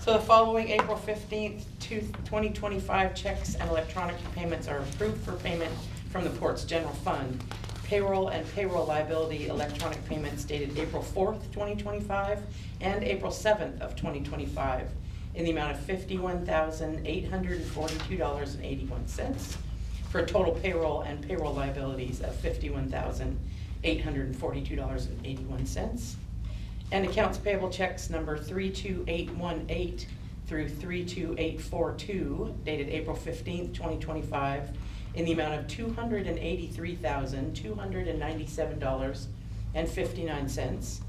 So the following April 15th, 2025 checks and electronic payments are approved for payment from the Port's General Fund. Payroll and payroll liability electronic payments dated April 4th, 2025 and April 7th of 2025 in the amount of $51,842.81 for a total payroll and payroll liabilities of $51,842.81. And accounts payable checks number 32818 through 32842 dated April 15th, 2025 in the amount of $283,297.59.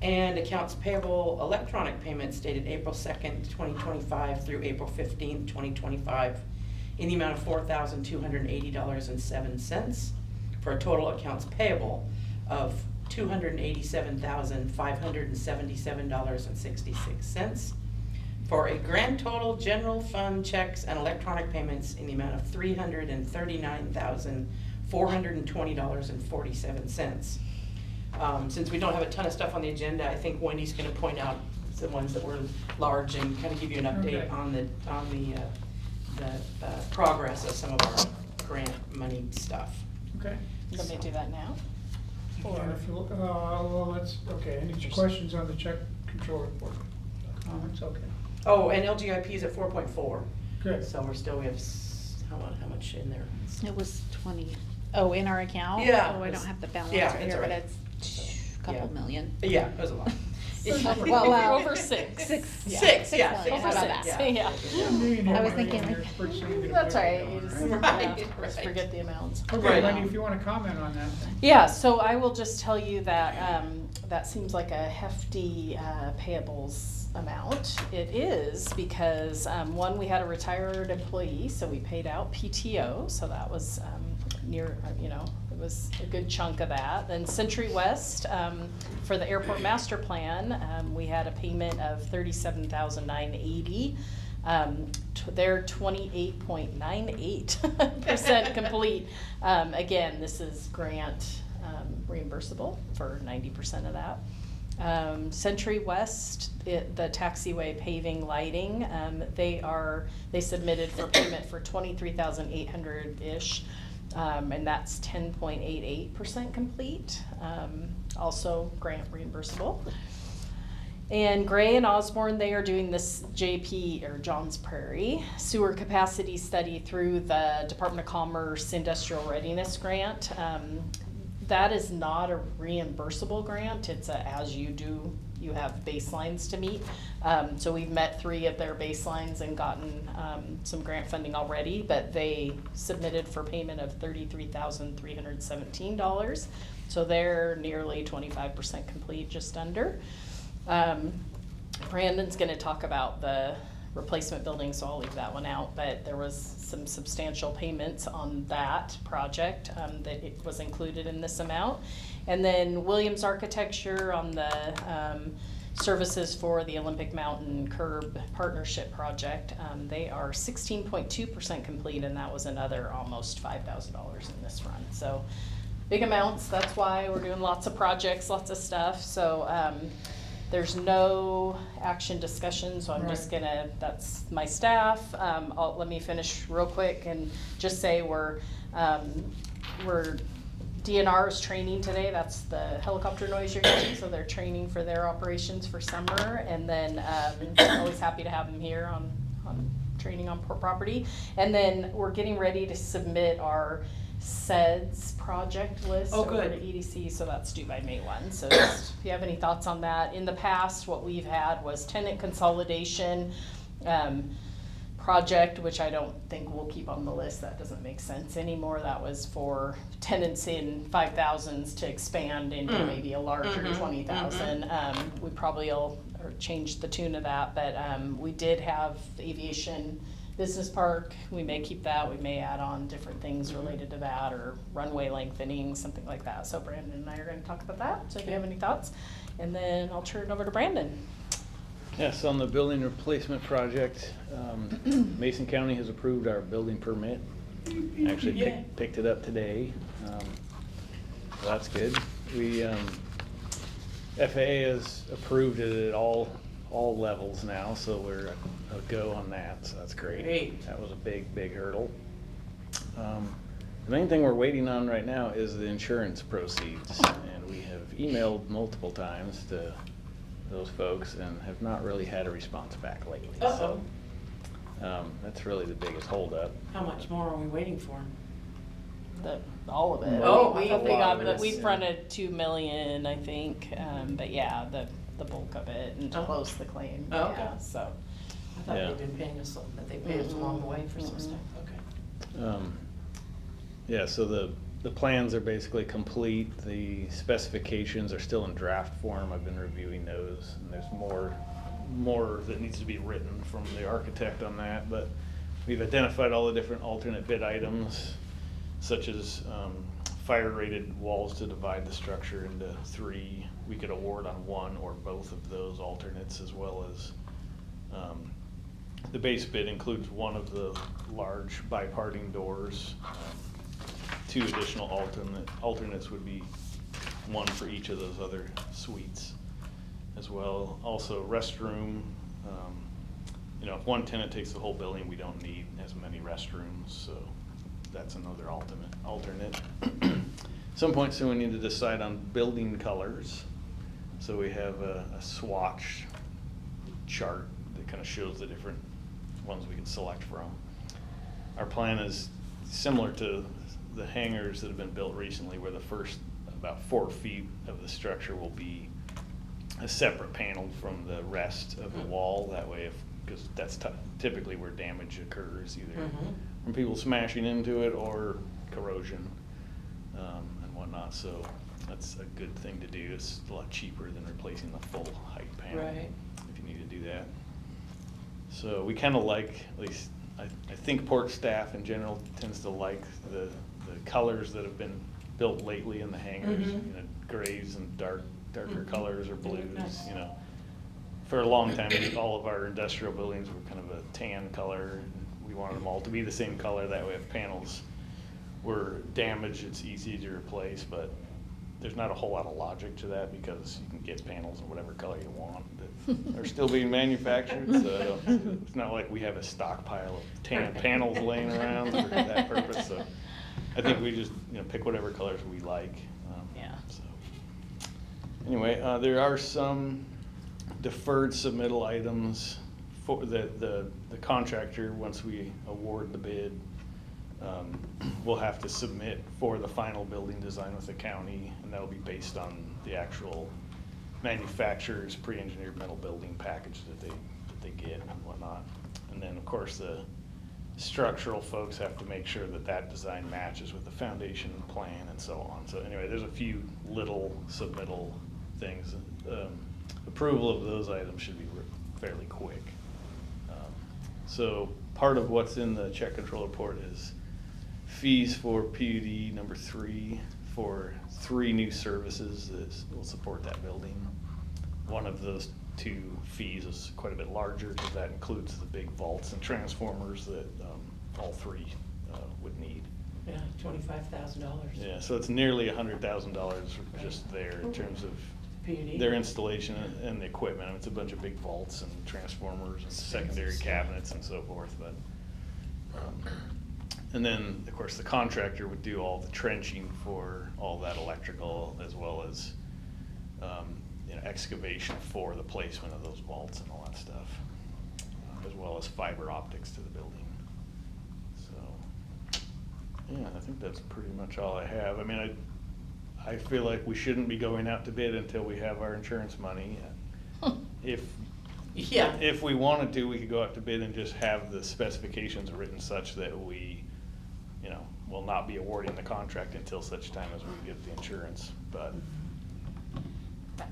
And accounts payable electronic payments dated April 2nd, 2025 through April 15th, 2025 in the amount of $4,280.07 for a total accounts payable of $287,577.66 for a grand total general fund checks and electronic payments in the amount of $339,420.47. Since we don't have a ton of stuff on the agenda, I think Wendy's going to point out the ones that were large and kind of give you an update on the progress of some of our grant money stuff. Okay. Let me do that now. Or if you, well, let's, okay, any questions on the check control report? Comments, okay. Oh, and LGIP is at 4.4. Good. So we have, how much in there? It was 20. Oh, in our account? Yeah. Oh, I don't have the balance Yeah, right it's here, all but right. it's a couple Yeah. million. Yeah, it was a lot. Well, Over six. Six, yeah. Six, yeah. million. Over How about six, that? yeah. I was thinking like- That's right, you just, Right, just right. forget the amounts. Okay, Right. Wendy, if you wanna comment on that. Yeah, so I will just tell you that, that seems like a hefty, payables amount. It is because, one, we had a retired employee, so we paid out PTO, so that was, near, it was a good chunk of that. Then Century West, for the airport master plan, we had a payment of $37,980. They're 28.98% complete. Again, this is grant reimbursable for 90% of that. Century West, the taxiway paving lighting, they submitted for payment for 23,800-ish. And that's 10.88% complete, also grant reimbursable. And Gray and Osborne, they are doing this JP, or Johns Prairie, sewer capacity study through the Department of Commerce Industrial Readiness Grant. That is not a reimbursable grant, it's a as you do, you have baselines to meet. So we've met 3 of their baselines and gotten some grant funding already, but they submitted for payment of $33,317. So they're nearly 25% complete, just under. Brandon's gonna talk about the replacement building, so I'll leave that one out, but there was some substantial payments on that project that it was included in this amount. And then Williams Architecture on the services for the Olympic Mountain Curb Partnership Project. They are 16.2% complete, and that was another almost $5,000 in this run. So big amounts, that's why we're doing lots of projects, lots of stuff. So there's no action discussion, so I'm just gonna, that's my staff. Let me finish real quick and just say we're DNR is training today, that's the helicopter noise you're getting, so they're training for their operations for summer. And then always happy to have them here on training on port property. And then we're getting ready to submit our SEDS project list over to EDC, so that's due by May 1. So just, if you have any thoughts on that. In the past, what we've had was tenant consolidation project, which I don't think we'll keep on the list. That doesn't make sense anymore. That was for tenants in 5,000s to expand into maybe a larger 20,000. We probably will change the tune of that, but we did have the aviation business park. We may keep that. We may add on different things related to that, or runway lengthening, something like that. So Brandon and I are going to talk about that. So if you have any thoughts, and then I'll turn it over to Brandon. Yes, on the building replacement project, Mason County has approved our building permit. Actually picked it up today. So that's good. We FAA has approved it at all all levels now, so we're a go on that, so that's great. Great. That was a big hurdle. The main thing we're waiting on right now is the insurance proceeds, and we have emailed multiple times to those folks and have not really had a response back lately. Uh-oh. So, that's really the biggest holdup. How much more are we waiting for? All of it. Oh, We I thought we they got, gave the- us- we fronted 2 million, I think, but yeah, the bulk of it and to Oh. close the claim, Oh, okay. yeah, so. I thought Yeah. they'd been paying us, that they paid us along the way for some Mm-mm. stuff, okay. Yeah, so the plans are basically complete, the specifications are still in draft form, I've been reviewing those, and there's more that needs to be written from the architect on that, but we've identified all the different alternate bid items, such as fire-rated walls to divide the structure into 3. We could award on one or both of those alternates, as well as the base bid includes one of the large biparting doors. 2 additional alternates would be one for each of those other suites as well. Also restroom, you know, if one tenant takes the whole building, we don't need as many restrooms, so that's another alternate. Some point soon we need to decide on building colors. So we have a swatch chart that kind of shows the different ones we can select from. Our plan is similar to the hangars that have been built recently, where the first about 4 feet of the structure will be a separate panel from the rest of the wall. That way, because that's typically where damage occurs, either from people smashing into it or corrosion and whatnot. So that's a good thing to do. It's a lot cheaper than replacing the full height panel, Right. if you need to do that. So we kind of like, at least I think port staff in general tends to like the colors that have been built lately in the hangars, you know, grays and darker colors or They look blues, nice. you know. For a long time, all of our industrial buildings were kind of a tan color. We wanted them all to be the same color, that way if panels were damaged, it's easy to replace, but there's not a whole lot of logic to that, because you can get panels in whatever color you want that are still being manufactured, so it's not like we have a stockpile of tan panels laying around for that purpose, so I think we just, you know, pick whatever colors we like. Yeah. So, anyway, there are some deferred submittal items for the contractor. Once we award the bid, we'll have to submit for the final building design with the county, and that'll be based on the actual manufacturer's pre-engineered metal building package that they get and whatnot. And then, of course, the structural folks have to make sure that that design matches with the foundation plan and so on. So anyway, there's a few little submittal things. Approval of those items should be fairly quick. So part of what's in the check control report is fees for PUD number 3 for 3 new services that will support that building. One of those 2 fees is quite a bit larger, because that includes the big vaults and transformers that all 3 would need. Yeah, $25,000. Yeah, so it's nearly $100,000 just there in terms of PUD. their installation and the equipment. I mean, it's a bunch of big vaults and transformers and secondary cabinets and so forth, but and then, of course, the contractor would do all the trenching for all that electrical, as well as you know, excavation for the placement of those vaults and all that stuff, as well as fiber optics to the building. So, yeah, I think that's pretty much all I have. I mean, I feel like we shouldn't be going out to bid until we have our insurance money. Yeah. If we wanted to, we could go out to bid and just have the specifications written such that we, you know, will not be awarding the contract until such time as we get the insurance, but,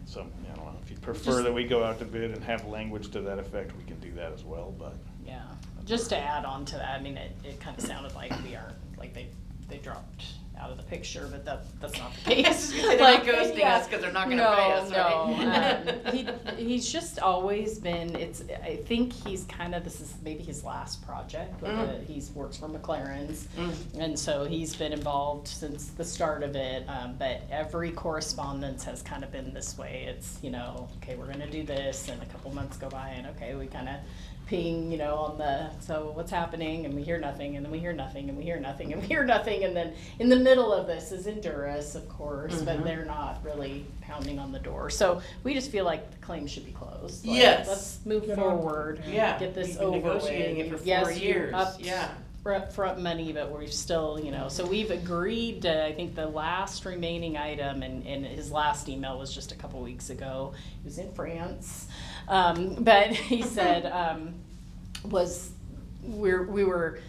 so, I don't know, if you prefer Just- that we go out to bid and have language to that effect, we can do that as well, but. Yeah, just to add on to that, I mean, it kind of sounded like we aren't, like they dropped out of the picture, but that's not the case. They're not ghosting us 'cause they're not gonna pay us, right? No, he's just always been, I think he's kind of, this is maybe his last project, but he's works for McLaren's. And so he's been involved since the start of it, but every correspondence has kind of been this way. It's, okay, we're gonna do this, and a couple months go by, and okay, we kind of ping, on so what's happening, and we hear nothing, and then we hear nothing, and we hear nothing, and we hear nothing, and then in the middle of this is Endurus, of course, but they're not really pounding on the door. So we just feel like the claim should be closed. Like, Yes. let's move Get on. forward. Yeah. Get this We've been over negotiating with. it for 4 Yes, you years. upped Yeah. front money, but we've still, so we've agreed to, I think the last remaining item, and his last email was just a couple weeks ago. He was in France, but he said, we were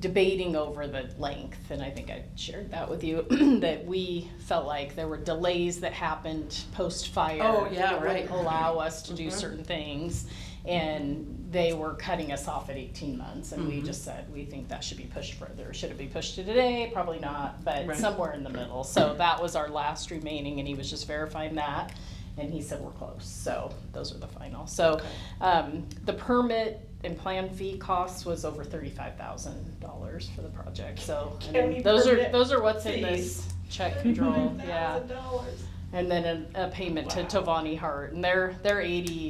debating over the length, and I think I shared that with you, that we felt like there were delays that happened post-fire. Oh, yeah, that right. wouldn't allow us to do certain things, and they were cutting us off at 18 months, and we just said, we think that should be pushed further. Should it be pushed to today? Probably not, but Right. somewhere in the middle. So that was our last remaining, and he was just verifying that, and he said we're close. So those are the final. So the permit and plan fee costs was over $35,000 for the project. So and County those permit are what's in fees. this check control. Yeah. $39,000. And then a payment Wow. to Tovani Hart, and they're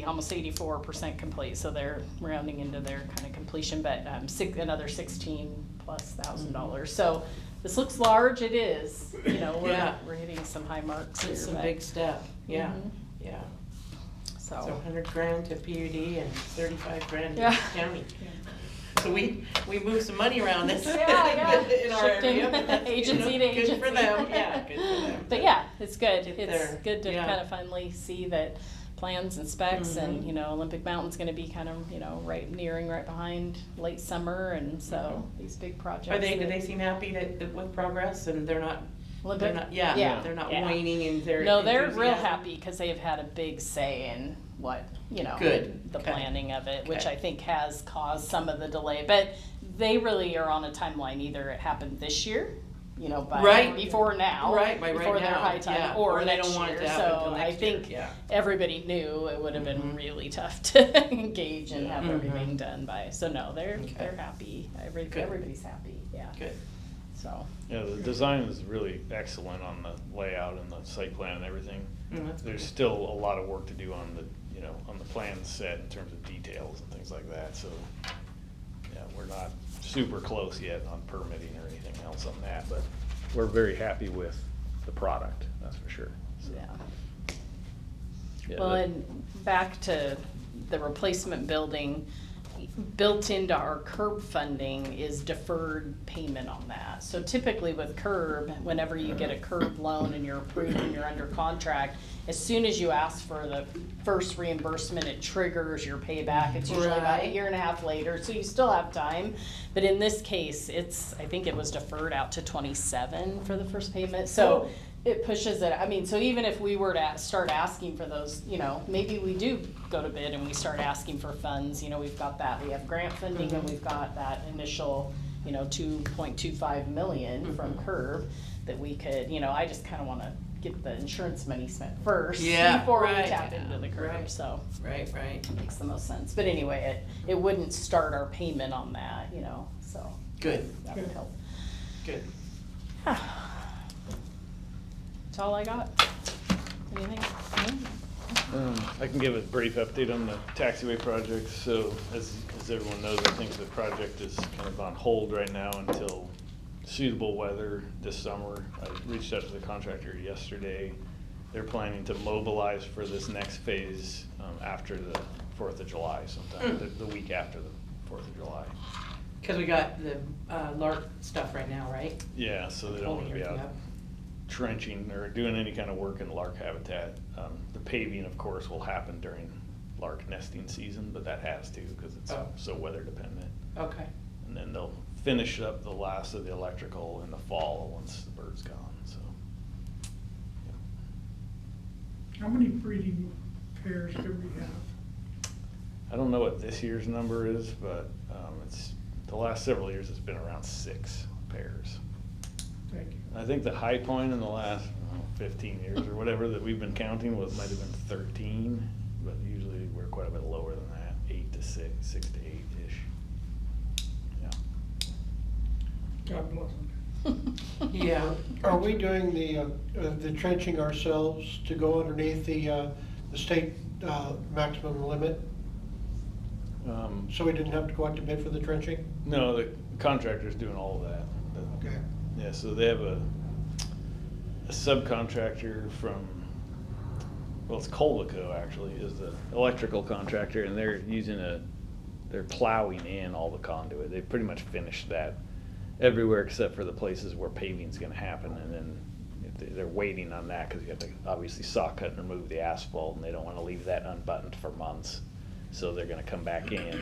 almost 84% complete, so they're rounding into their kind of completion, but another $16,000+. So this looks large. It is. Yeah. We're hitting some high marks here. It's a but- big step, yeah, Mhm. yeah. So So 100 grand to PUD and 35 grand to Yeah. county. So we move some money around this Yeah. in our Shifting area, but that's, agency to good for agency. them, yeah, good for them. But yeah, it's good. Get It's there, good to yeah. kind of finally see that plans and specs and, Olympic Mountain's gonna be kind of, nearing right behind late summer, and so these big projects. Do that- they seem happy that with progress, and they're not, Olympic? yeah, they're not yeah. waning in their No, they're real enthusiasm? happy because they have had a big say in what, Good. the Okay. planning of it, which Okay. I think has caused some of the delay. But they really are on a timeline. Either it happened this year, by Right. before now, Right, by right before their now, high time, yeah. or Or they next don't want it year. to happen So till I next year, think yeah. everybody knew it would have been Mhm. really tough to engage and have Mhm. everything done by. So no, they're Okay. happy. Good. Everybody's happy. Yeah. Good. So. Yeah, the design is really excellent on the layout and the site plan and everything. That's There's good. still a lot of work to do on the, on the plan set in terms of details and things like that, so, yeah, we're not super close yet on permitting or anything else on that, but we're very happy with the product, that's for sure. So, Yeah. yeah, Well, the- and back to the replacement building, built into our curb funding is deferred payment on that. So typically with curb, whenever you get a curb loan and you're approved and you're under contract, as soon as you ask for the first reimbursement, it triggers your payback. It's usually about a Right. year and a half later, so you still have time. But in this case, I think it was deferred out to 27 for the first payment, so Oh. it pushes it. So even if we were to start asking for those, maybe we do go to bid and we start asking for funds, we've got that, we have grant funding and we've got that initial, 2.25 million from CURB that we could, I just kinda wanna get the insurance money spent first Yeah, before we right. tap into the CURB, Right. so Right, right. it makes the most sense. But anyway, it wouldn't start our payment on that, so Good, that would help. good. That's all I got. Anything? I can give a brief update on the taxiway project. So as everyone knows, I think the project is kind of on hold right now until suitable weather this summer. I reached out to the contractor yesterday. They're planning to mobilize for this next phase after the 4th of July sometime, the week after the 4th of July. Cause we got the LARC stuff right now, right? Yeah, so they don't want to be out Yep. trenching or doing any kind of work in lark habitat. The paving, of course, will happen during lark nesting season, but that has to because it's Oh. so weather dependent. Okay. And then they'll finish up the last of the electrical in the fall once the bird's gone, so. How many breeding pairs do we have? I don't know what this year's number is, but the last several years it's been around 6 pairs. Thank you. I think the high point in the last 15 years or whatever that we've been counting might have been 13, but usually we're quite a bit lower than that, 8 to 6, 6 to 8-ish. Yeah. God bless them. Yeah. Are we doing the trenching ourselves to go underneath the state maximum limit? So we didn't have to go out to bid for the trenching? No, the contractor's doing all of that. Okay. Yeah, so they have a subcontractor from, well, it's Colvico actually, is the electrical contractor, and they're they're plowing in all the conduit. They've pretty much finished that everywhere except for the places where paving's gonna happen, and then they're waiting on that, cause you have to obviously saw cut and remove the asphalt, and they don't wanna leave that unbuttoned for months. So they're gonna come back in,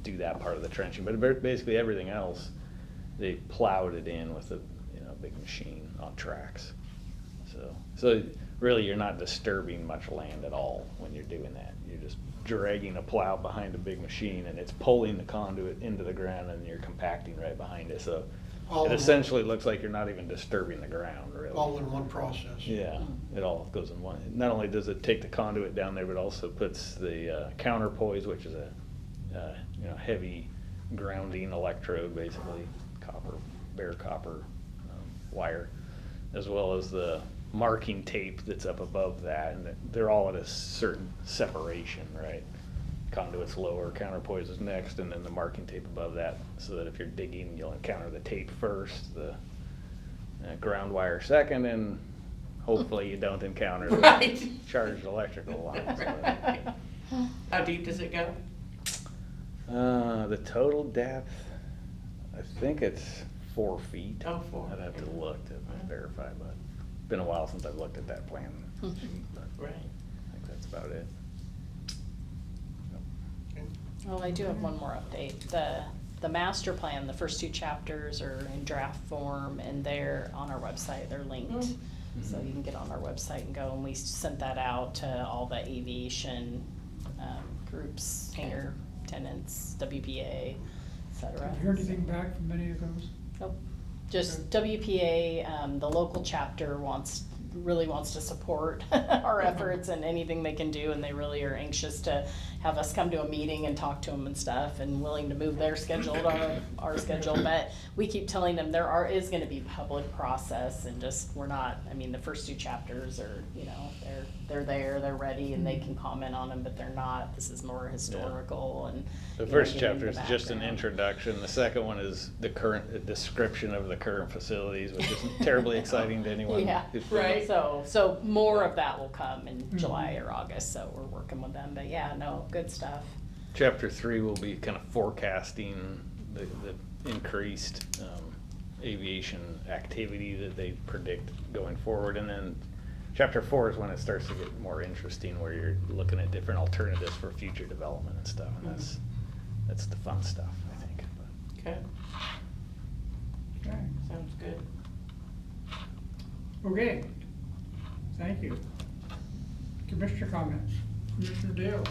do that part of the trenching, but basically everything else, they plowed it in with a, big machine on tracks. So really you're not disturbing much land at all when you're doing that. You're just dragging a plow behind a big machine, and it's pulling the conduit into the ground, and you're compacting right behind it, so it essentially looks like you're not even disturbing the ground, really. All in one process? Yeah, it all goes in one. Not only does it take the conduit down there, but also puts the counterpoise, which is a heavy grounding electrode, basically copper, bare copper wire, as well as the marking tape that's up above that, and they're all at a certain separation, right? Conduit's lower, counterpoise is next, and then the marking tape above that, so that if you're digging, you'll encounter the tape first, the ground wire second, and hopefully you don't encounter the Right. charged electrical lines. Right. How deep does it go? The total depth, I think it's 4 feet. Oh, 4. I'd have to look to verify, but it's been a while since I've looked at that plan. But Right. I think that's about it. Well, I do have one more update. The master plan, the first 2 chapters are in draft form, and they're on our website, they're linked. So you can get on our website and go, and we sent that out to all the aviation groups, hangar tenants, WPA, et cetera. Have you heard anything back from any of those? Nope. Just WPA, the local chapter really wants to support our efforts and anything they can do, and they really are anxious to have us come to a meeting and talk to them and stuff, and willing to move their schedule to our schedule. But we keep telling them is gonna be public process, and just, the first 2 chapters are, they're there, they're ready, and they can comment on them, but they're not. This is more historical and. The first getting chapter is the just an background. introduction. The second one is the current description of the current facilities, which isn't terribly exciting to anyone. Yeah, who's- Right. So more of that will come in July or August, so we're working with them, but yeah, no, good stuff. Chapter 3 will be kind of forecasting the increased aviation activity that they predict going forward, and then Chapter 4 is when it starts to get more interesting, where you're looking at different alternatives for future development and stuff, and that's the fun stuff, I think. Okay, Okay. sounds good. Okay, thank you. Commissioner comments. Commissioner Dale.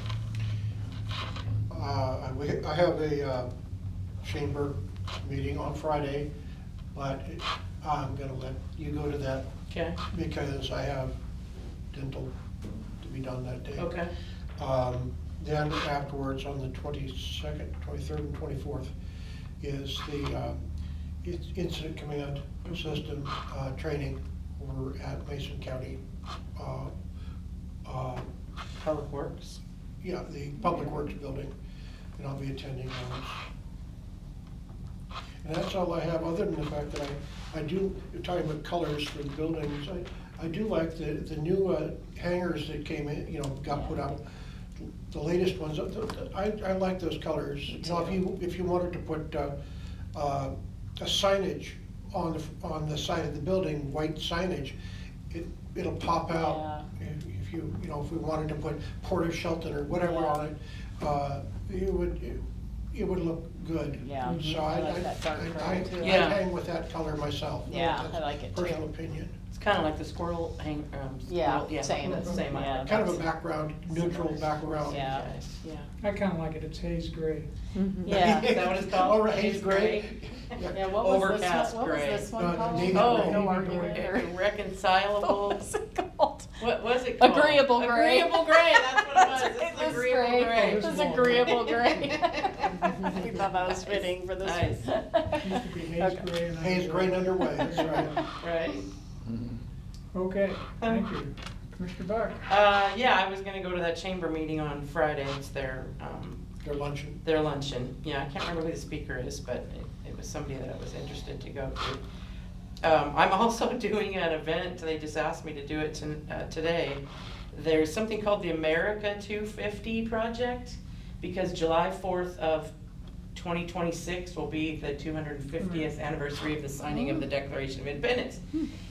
I have a chamber meeting on Friday, but I'm gonna let you go to that Okay, because I have dental to be done that day. okay, Then afterwards, on the 22nd, 23rd, and 24th, is the incident command system training over at Mason County. Public Works. Yeah, the Public Works Building, and I'll be attending those. And that's all I have, other than the fact that I do, you're talking about colors for the buildings, I do like the new hangars that came in, got put up. The latest ones, I like those colors. If you wanted to put a signage on the side of the building, white signage, it'll pop out. If we wanted to put Port of Shelton or whatever on it, it would look good. Yeah, So I like that dark color too. I Yeah. hang with that color myself. Yeah, That's I like it too. Personal opinion. It's kinda like the squirrel Yeah, yeah, same. that's the same. I Yeah. like Kind of that. a background, neutral background. Yeah. Yeah. I kinda like it, it's haze gray. Yeah. Is that what it's called? All right, haze gray. Yeah, what was this Overcast one, what was gray. this one called? navy Oh, gray. No argument or. Irreconcilable. What was it called? What was it called? Agreeable gray. Agreeable gray, that's what it was. That's It's right, this agreeable gray. gray. It was agreeable gray. I thought that was fitting for this Nice. one. Used to be haze Okay. gray and. Haze gray and underway, that's right. Right? Okay, thank you. Commissioner Buck? Yeah, I was gonna go to that chamber meeting on Friday, it's Their luncheon. their luncheon. Yeah, I can't remember who the speaker is, but it was somebody that I was interested to go to. I'm also doing an event, they just asked me to do it today. There's something called the America 250 Project, because July 4th of 2026 will be the 250th anniversary of the signing of the Declaration of Independence.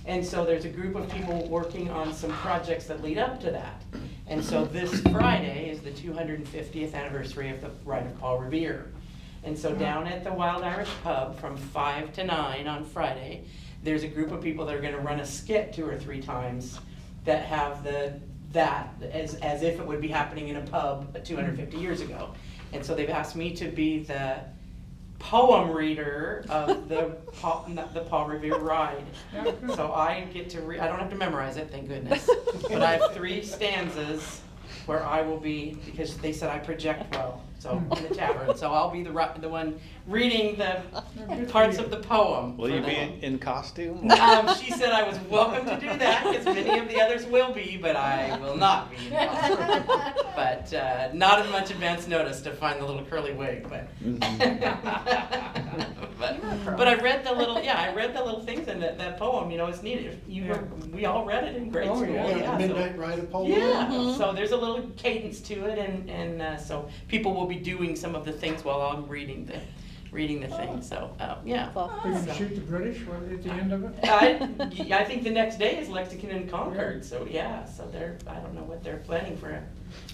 And so there's a group of people working on some projects that lead up to that. And so this Friday is the 250th anniversary of the Ride of Paul Revere. And so down at the Wild Irish Pub from 5 to 9 on Friday, there's a group of people that are gonna run a skit 2 or 3 times that have that as if it would be happening in a pub 250 years ago. And so they've asked me to be the poem reader of the Paul Revere Ride. So I get to read, I don't have to memorize it, thank goodness. But I have 3 stanzas where I will be, because they said I project well, so in the tavern. So I'll be the one reading the parts of the poem. Will for you be them. in costume? She said I was welcome to do that, because many of the others will be, but I will not be. But not in much advance notice to find the little curly wig, but. But I read the little things in that poem, it's neat. We all read it in grade Oh, school. yeah. Yeah, the Midnight Ride of Paul. Yeah, so there's a little cadence to it, and so people will be doing some of the things while I'm reading the thing, so, yeah. Well, Are you gonna shoot the British at the end of it? I think the next day is Lexington and Concord, so yeah, so I don't know what they're planning for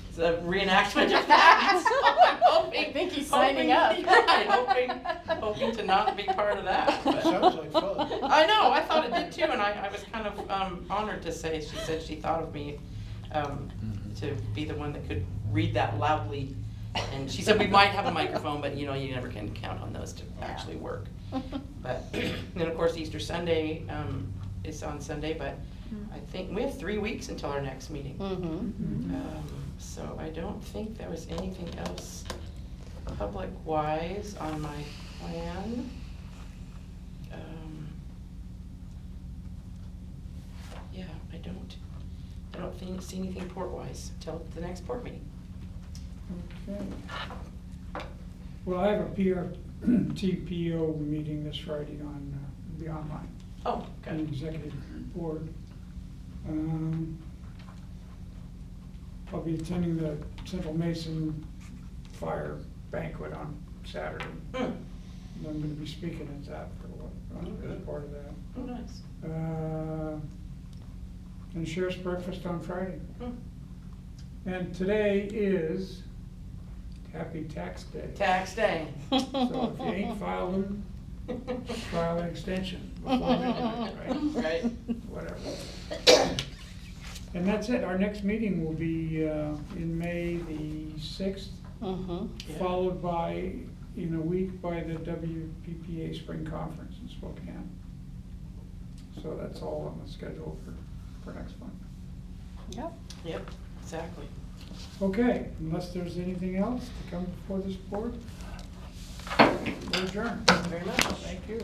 it's a reenactment of that, so I'm hoping. I think he's signing up. Right, hoping to not be part of that, but. Sounds like fun. I know, I thought it did too, and I was kind of honored to say, she said she thought of me to be the one that could read that loudly. And she said we might have a microphone, but you never can count on those to actually work. But then of course Easter Sunday is on Sunday, but I think we have 3 weeks until our next meeting. So I don't think there was anything else public-wise on my plan. Yeah, I don't see anything port-wise until the next port meeting. Okay. Well, I have a TPO meeting this Friday be online, Oh, the good. executive board. I'll be attending the Central Mason Fire Banquet on Saturday. Hmm. And I'm gonna be speaking at that as part of that. Oh, nice. And Sheriff's Breakfast on Friday. Hmm. And today is Happy Tax Day. Tax day. So if you ain't filed them, file an extension before midnight, right? Right. Whatever. And that's it. Our next meeting will be in May the 6th, Yeah. followed by, in a week, by the WPPA Spring Conference in Spokane. So that's all on the schedule for next month. Yep. Yep, exactly. Okay, unless there's anything else to come before this board, we're adjourned. Thank you very much. Thank you.